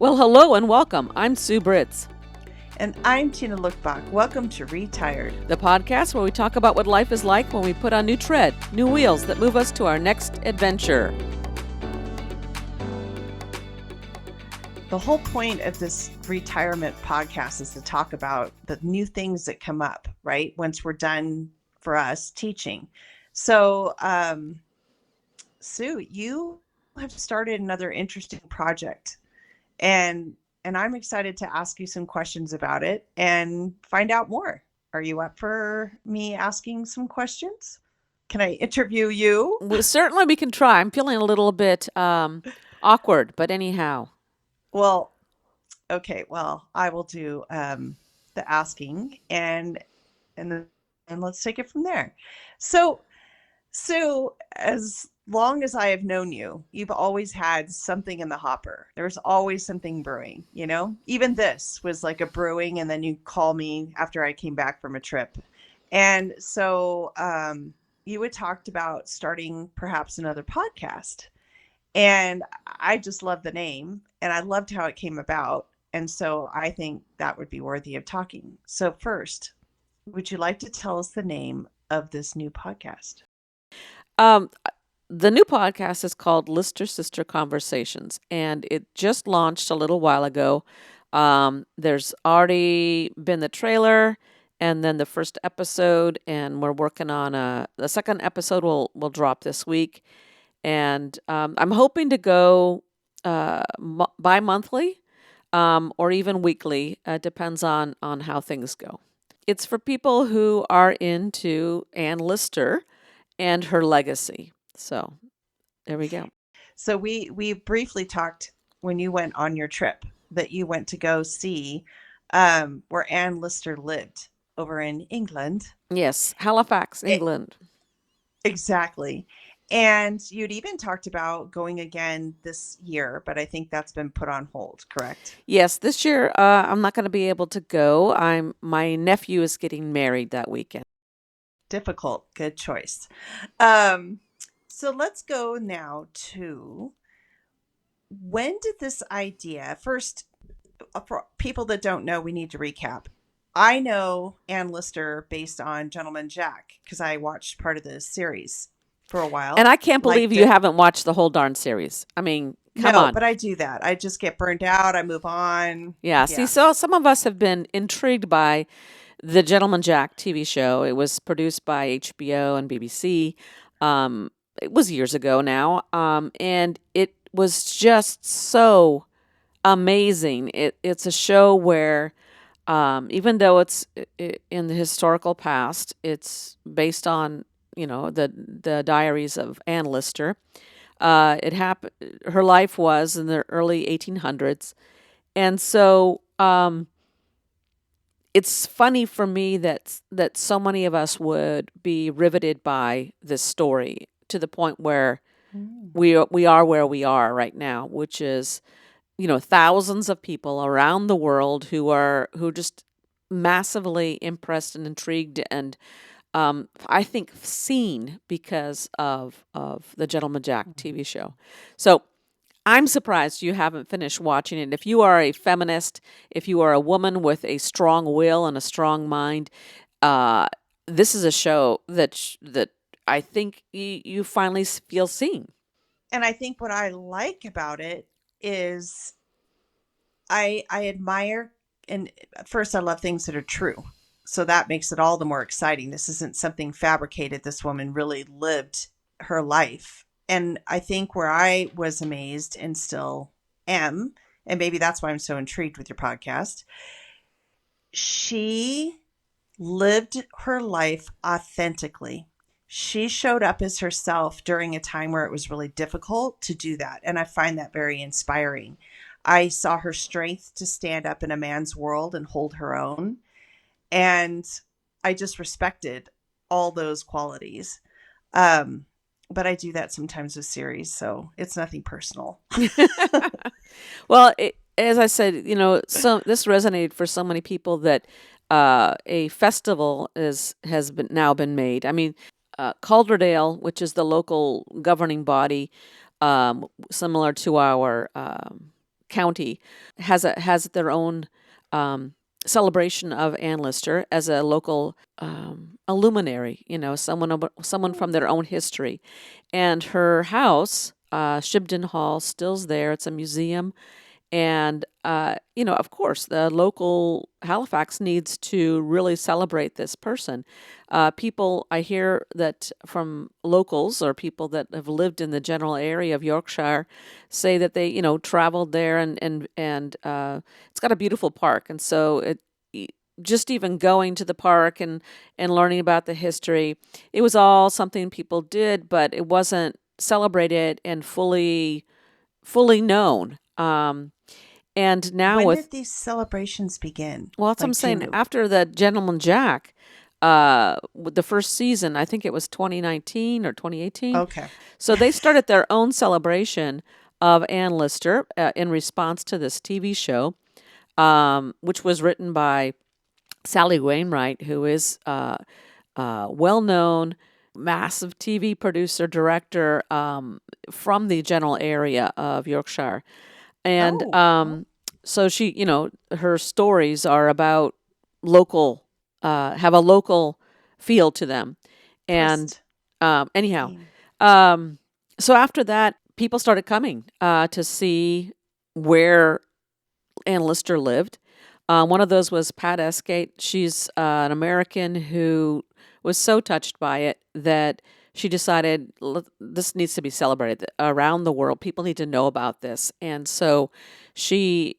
Well, hello and welcome. I'm Sue Britz, And I'm Tina Lokkbakk. Welcome to Retired. the podcast where we talk about what life is like when we put on new tread, new wheels that move us to our next adventure. The whole point of this retirement podcast is to talk about the new things that come up, right? Once we're done for us teaching. So, Sue, you have started another interesting project, and I'm excited to ask you some questions about it and find out more. Are you up for me asking some questions? Can I interview you? Well, certainly we can try. I'm feeling a little bit awkward, but anyhow. Well, okay. Well, I will do the asking, and and let's take it from there. So, as long as I have known you, you've always had something in the hopper. There's always something brewing, you know? Even this was like a brewing, and then you call me after I came back from a trip. And so you had talked about starting perhaps another podcast. And I just love the name, and I loved how it came about. And so I think that would be worthy of talking. So, first, would you like to tell us the name of this new podcast? Um, the new podcast is called Lister Sister Conversations, and it just launched a little while ago. There's already been the trailer and then the first episode, and we're working on the second episode will drop this week. And I'm hoping to go bi-monthly or even weekly. Depends on how things go. It's for people who are into Ann Lister and her legacy. So there we go. So we briefly talked when you went on your trip that you went to go see where Anne Lister lived over in England. Yes, Halifax, England. Exactly. And you'd even talked about going again this year, but I think that's been put on hold, correct? Yes, this year I'm not going to be able to go. My nephew is getting married that weekend. Difficult. Good choice. So let's go now to when did this idea first, for people that don't know, we need to recap. I know Ann Lister based on Gentleman Jack because I watched part of the series for a while. And I can't believe Liked you it. haven't watched the whole darn series. I mean, come on. But I do that. I just get burned out. I move on. Yeah, see, so some of us have been intrigued by the Gentleman Jack TV show. It was produced by HBO and BBC. It was years ago now, and it was just so amazing. It's a show where, even though it's in the historical past, it's based on the diaries of Ann Lister. It happened. Her life was in the early 1800s, and so it's funny for me that so many of us would be riveted by this story to the point where we are where we are right now, which is thousands of people around the world who just massively impressed and intrigued and I think seen because of the Gentleman Jack TV show. So I'm surprised you haven't finished watching it. If you are a feminist, if you are a woman with a strong will and a strong mind, this is a show that I think you finally feel seen. And I think what I like about it is I admire, and first I love things that are true. So that makes it all the more exciting. This isn't something fabricated. This woman really lived her life. And I think where I was amazed and still am, and maybe that's why I'm so intrigued with your podcast, she lived her life authentically. She showed up as herself during a time where it was really difficult to do that. And I find that very inspiring. I saw her strength to stand up in a man's world and hold her own. And I just respected all those qualities. But I do that sometimes with series, so it's nothing personal. Well, as I said, so this resonated for so many people that a festival has now been made. I mean, Calderdale, which is the local governing body, similar to our county has their own celebration of Ann Lister as a local a luminary, someone from their own history. And her house, Shibden Hall, still's there. It's a museum. And, of course, the local Halifax needs to really celebrate this person. People, I hear that from locals or people that have lived in the general area of Yorkshire say that they, traveled there and it's got a beautiful park. And so just even going to the park and learning about the history, it was all something people did, but it wasn't celebrated and fully known. And now When with did these celebrations begin? well, that's what I'm Like, do you saying. know? After the Gentleman Jack, with the first season, I think it was 2019 or 2018. Okay. So they started their own celebration of Ann Lister in response to this TV show, which was written by Sally Wainwright, who is well-known, massive TV producer, director from the general area of Yorkshire. And Oh, so she, her stories are about local, have a local feel to them. And twist anyhow, theme. um, so after that, people started coming to see where Ann Lister lived. One of those was Pat Escate. She's an American who was so touched by it that she decided this needs to be celebrated around the world. People need to know about this. And so she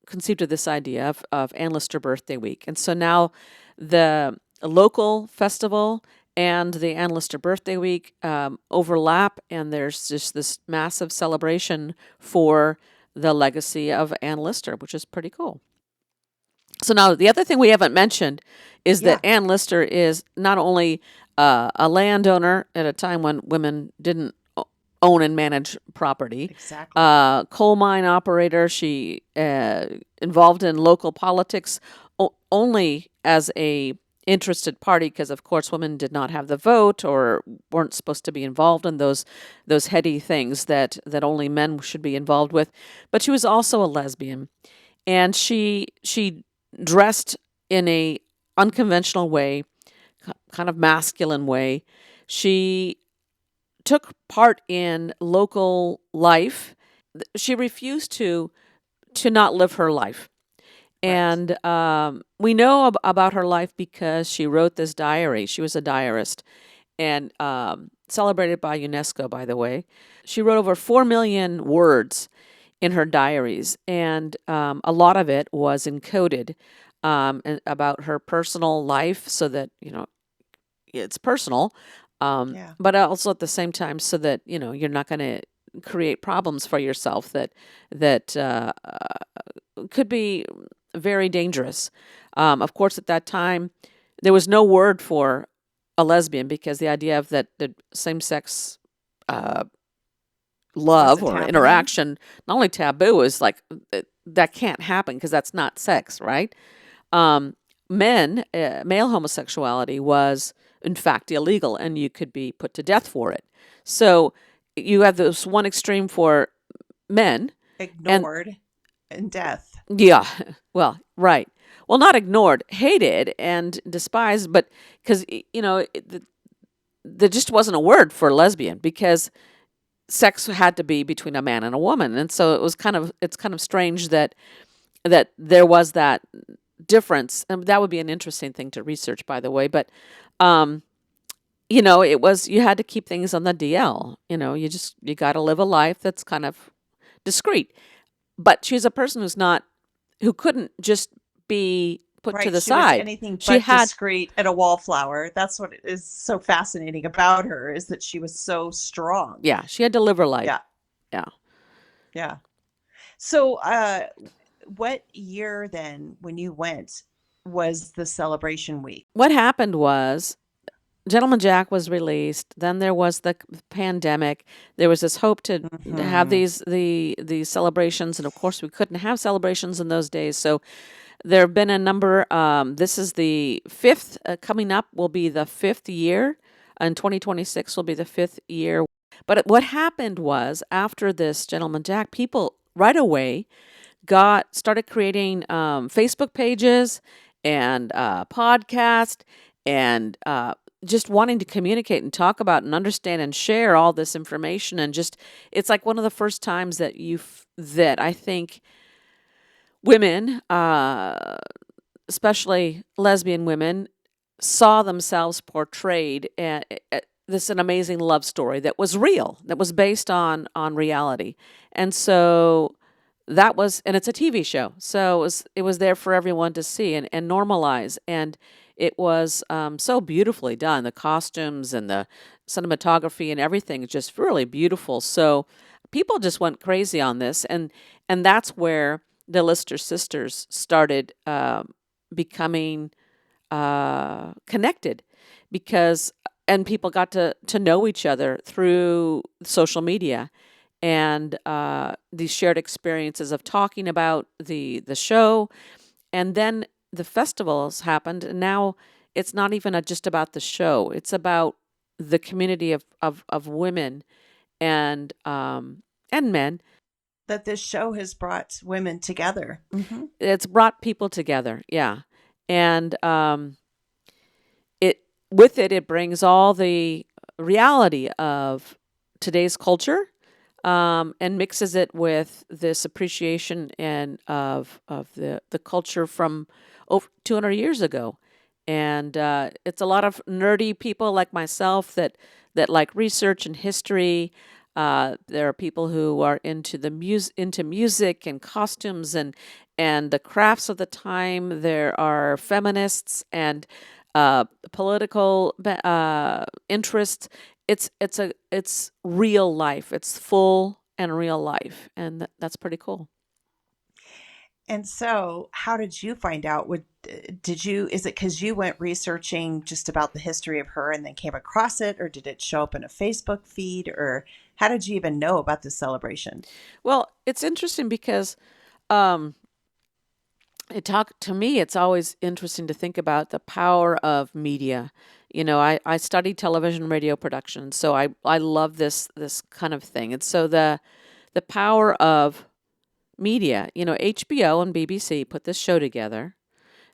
conceived of this idea of Ann Lister Birthday Week. And so now the local festival and the Ann Lister Birthday Week overlap, and there's just this massive celebration for the legacy of Ann Lister, which is pretty cool. So now the other thing we haven't mentioned is that Yeah, Ann Lister is not only a landowner at a time when women didn't own and manage property, exactly. coal mine operator. She involved in local politics only as a interested party because, of course, women did not have the vote or weren't supposed to be involved in those heady things that only men should be involved with. But she was also a lesbian, and she dressed in a unconventional way, kind of masculine way. She took part in local life. She refused to not live her life. Right. And we know about her life because she wrote this diary. She was a diarist and celebrated by UNESCO, by the way. She wrote over 4 million words in her diaries, and a lot of it was encoded about her personal life so that, it's personal, Yeah. but also at the same time so that, you're not going to create problems for yourself that could be very dangerous. Of course, at that time, there was no word for a lesbian because the idea of that the same-sex uh, Was love it or happening? interaction, not only taboo, is like that can't happen because that's not sex, right? Um, male homosexuality was in fact illegal, and you could be put to death for it. So you have this one extreme for men, and Ignored in death. yeah, well, right. Well, not ignored, hated and despised, but because there just wasn't a word for lesbian because sex had to be between a man and a woman, and so it's kind of strange that there was that difference. And that would be an interesting thing to research, by the way. But um, it was you had to keep things on the DL. You got to live a life that's kind of discreet. But she's a person who couldn't just be put to Right. the She was side. anything She but had, discreet and a wallflower. That's what is so fascinating about her is that she was so strong. yeah, she had to live her life. Yeah. Yeah. Yeah. So, what year then, when you went, was the celebration week? What happened was Gentleman Jack was released. Then there was the pandemic. There was this hope to have Hmm. these celebrations, and of course we couldn't have celebrations in those days. So there have been a number. This is the fifth coming up. Will be the fifth year, and 2026 will be the fifth year. But what happened was after this Gentleman Jack, people right away got started creating Facebook pages and podcast and just wanting to communicate and talk about and understand and share all this information. And just it's like one of the first times that that I think women, especially lesbian women, saw themselves portrayed this an amazing love story that was real, that was based on reality. And so that was, and it's a TV show, so it was there for everyone to see and normalize. And it was so beautifully done. The costumes and the cinematography and everything is just really beautiful. So people just went crazy on this, and that's where the Lister sisters started becoming connected, because and people got to know each other through social media and these shared experiences of talking about the show. And then the festivals happened, and now it's not even just about the show, it's about the community of women and men. That this show has brought women together. Mm-hmm. It's brought people together, yeah. And it with it it brings all the reality of today's culture, and mixes it with this appreciation and of the culture from over 200 years ago. And it's a lot of nerdy people like myself that like research and history. There are people who are into music and costumes and the crafts of the time. There are feminists and political interests. It's real life. It's full and real life, and that's pretty cool. And so, how did you find out? Is it because you went researching just about the history of her and then came across it, or did it show up in a Facebook feed, or how did you even know about this celebration? Well, it's interesting because um, to me, it's always interesting to think about the power of media. I studied television and radio production, so I love this kind of thing. And so the power of media, HBO and BBC put this show together.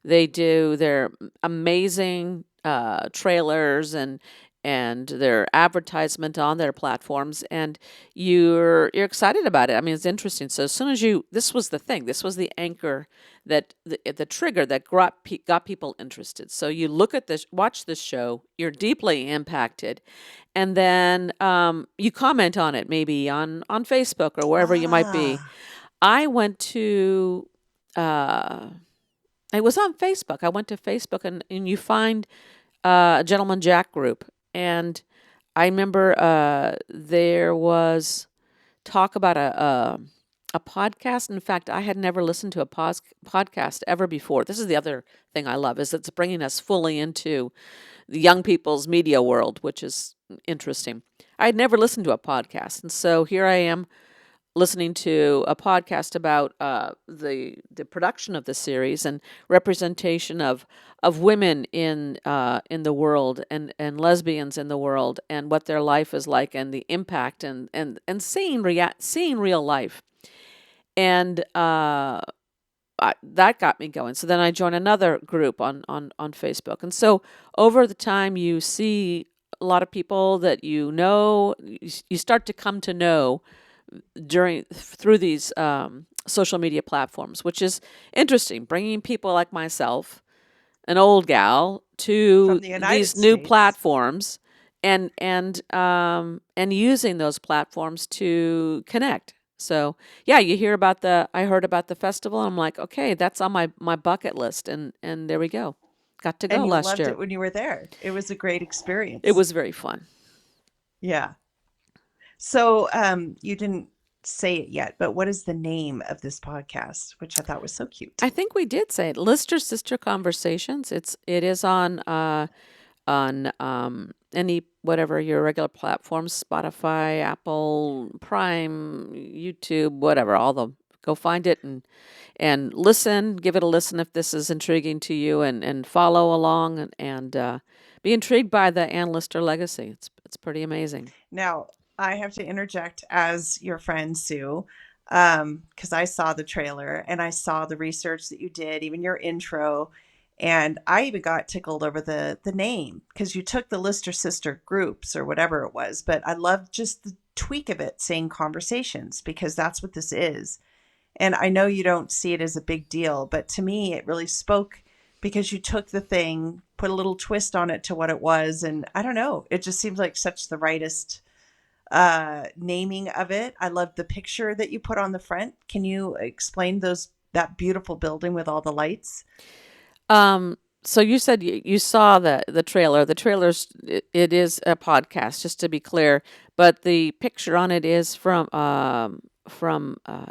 They do their amazing trailers and their advertisement on their platforms, and you're excited about it. I mean, it's interesting. So as soon as this was the thing, this was the anchor, that the trigger that got people interested. So you look at this, watch this show, you're deeply impacted, and then you comment on it, maybe on Facebook or wherever you might be. Ah, I went to uh, it was on Facebook. I went to Facebook, and you find a Gentleman Jack group. And I remember there was talk about a podcast. In fact, I had never listened to a podcast ever before. This is the other thing I love, is it's bringing us fully into the young people's media world, which is interesting. I had never listened to a podcast. And so here I am listening to a podcast about the production of the series and representation of women in the world, and lesbians in the world, and what their life is like, and the impact, and seeing real life. And that got me going. So then I joined another group on Facebook. And so over the time, you see a lot of people that you start to come to know through these social media platforms, which is interesting, bringing people like myself, an old gal, from to the United these new States. platforms, and using those platforms to connect. So yeah, I heard about the festival, and I'm like, okay, that's on my bucket list, and there we go. Got to go And you last loved year. it when you were there. It was a great It experience. was very fun. Yeah. So, you didn't say it yet, but what is the name of this podcast, which I thought was so cute? I think we did say it. Lister Sister Conversations. It is on any whatever your regular platforms, Spotify, Apple, Prime, YouTube, whatever. All the Go find it and listen. Give it a listen if this is intriguing to you, and follow along, and be intrigued by the Ann Lister legacy. It's pretty amazing. Now, I have to interject as your friend Sue. because I saw the trailer and I saw the research that you did, even your intro. And I even got tickled over the name because you took the Lister sister groups or whatever it was. But I love just the tweak of it saying conversations because that's what this is. And I know you don't see it as a big deal, but to me, it really spoke because you took the thing, put a little twist on it to what it was. And I don't know, it just seems like such the rightest naming of it. I love the picture that you put on the front. Can you explain that beautiful building with all the lights? So you said you saw the trailer. The trailer's it is a podcast, just to be clear, but the picture on it is from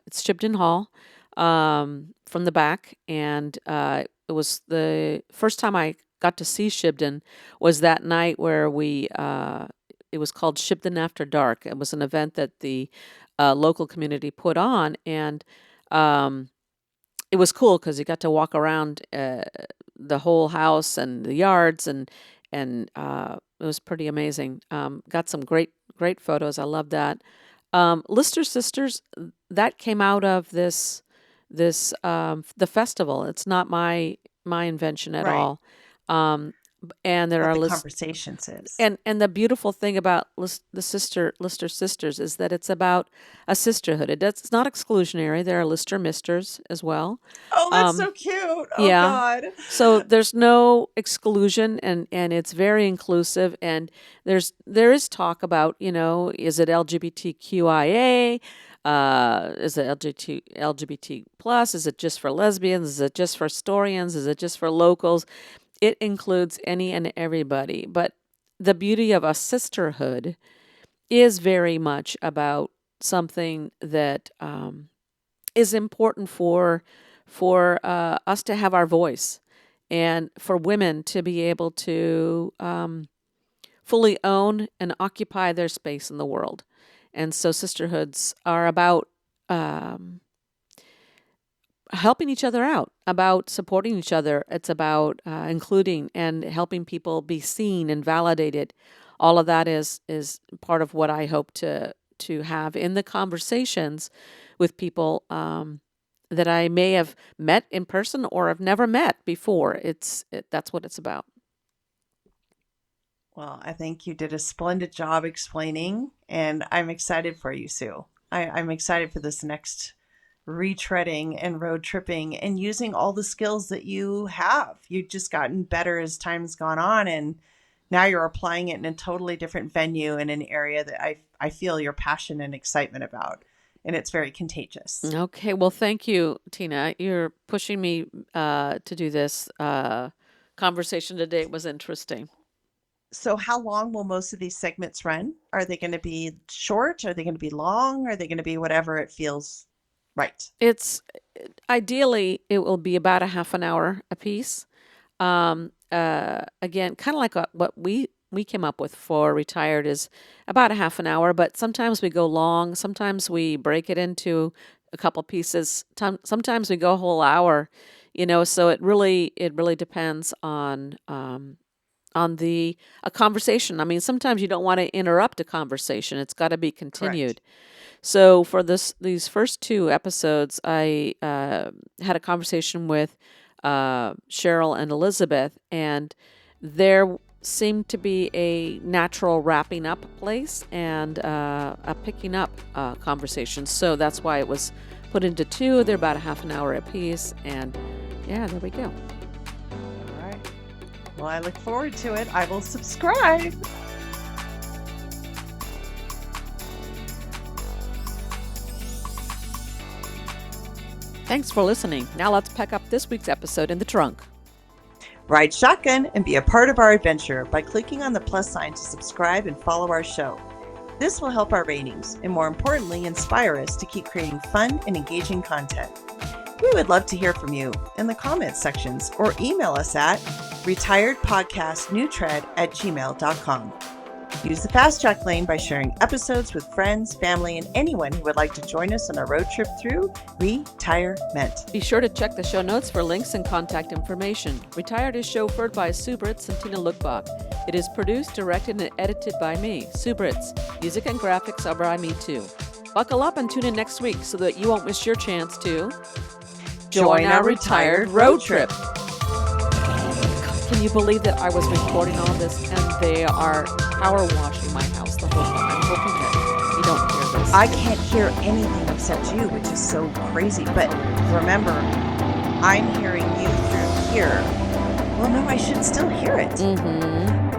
it's Shibden Hall, from the back, and it was the first time I got to see Shibden was that night where it was called Shibden After Dark. It was an event that the local community put on, and it was cool because you got to walk around the whole house and the yards, and it was pretty amazing. Got some great photos. I love that. Lister Sisters, that came out of the festival. It's not my invention at Right. all. And there But are the conversations is. and the beautiful thing about Lister Sisters is that it's about a sisterhood. It's not exclusionary. There are Lister Misters as well. Oh, that's Um, so cute. Oh, yeah. God. So there's no exclusion, and it's very inclusive, and there is talk about, is it LGBTQIA? Is it LGBT plus? Is it just for lesbians? Is it just for historians? Is it just for locals? It includes any and everybody. But the beauty of a sisterhood is very much about something that is important for us to have our voice, and for women to be able to fully own and occupy their space in the world. And so sisterhoods are about helping each other out, about supporting each other. It's about including and helping people be seen and validated. All of that is part of what I hope to have in the conversations with people that I may have met in person or have never met before. That's what it's about. Well, I think you did a splendid job explaining, and I'm excited for you, Sue. I'm excited for this next retreading and road tripping and using all the skills that you have. You've just gotten better as time's gone on, and now you're applying it in a totally different venue in an area that I feel your passion and excitement about, and it's very contagious. Okay, well, thank you, Tina. You're pushing me to do this conversation today. It was interesting. So how long will most of these segments run? Are they going to be short? Are they going to be long? Are they going to be whatever it feels right? It's ideally it will be about a half an hour a piece. Again, kind of like what we came up with for Retired is about a half an hour, but sometimes we go long. Sometimes we break it into a couple pieces. Sometimes we go a whole hour. So it really depends on a conversation. I mean, sometimes you don't want to interrupt a conversation. It's got to be Correct. continued. So for these first two episodes, I had a conversation with Cheryl and Elizabeth, and there seemed to be a natural wrapping up place and a picking up conversation. So that's why it was put into two. They're about a half an hour apiece, and yeah, there we go. All right. Well, I look forward to it. I will subscribe. Thanks for listening. Now let's pack up this week's episode in the trunk. Ride shotgun and be a part of our adventure by clicking on the plus sign to subscribe and follow our show. This will help our ratings and, more importantly, inspire us to keep creating fun and engaging content. We would love to hear from you in the comments sections or email us at retiredpodcastnewtread@gmail.com. Use the fast track lane by sharing episodes with friends, family, and anyone who would like to join us on a road trip through Retirement. Be sure to check the show notes for links and contact information. Retired is chauffeured by Sue Britz and Tina Lokkbakk. It is produced, directed, and edited by me, Sue Britz. Music and graphics are by me too. buckle up and tune in next week so that you won't miss your chance to Join our retired road trip. Can you believe that I was recording all this and they are power washing my house the whole time? I'm hoping that you don't hear this. I can't hear anything except you, which is so crazy. But remember, I'm hearing you through here. Well, no, I should still hear it. Mm-hmm.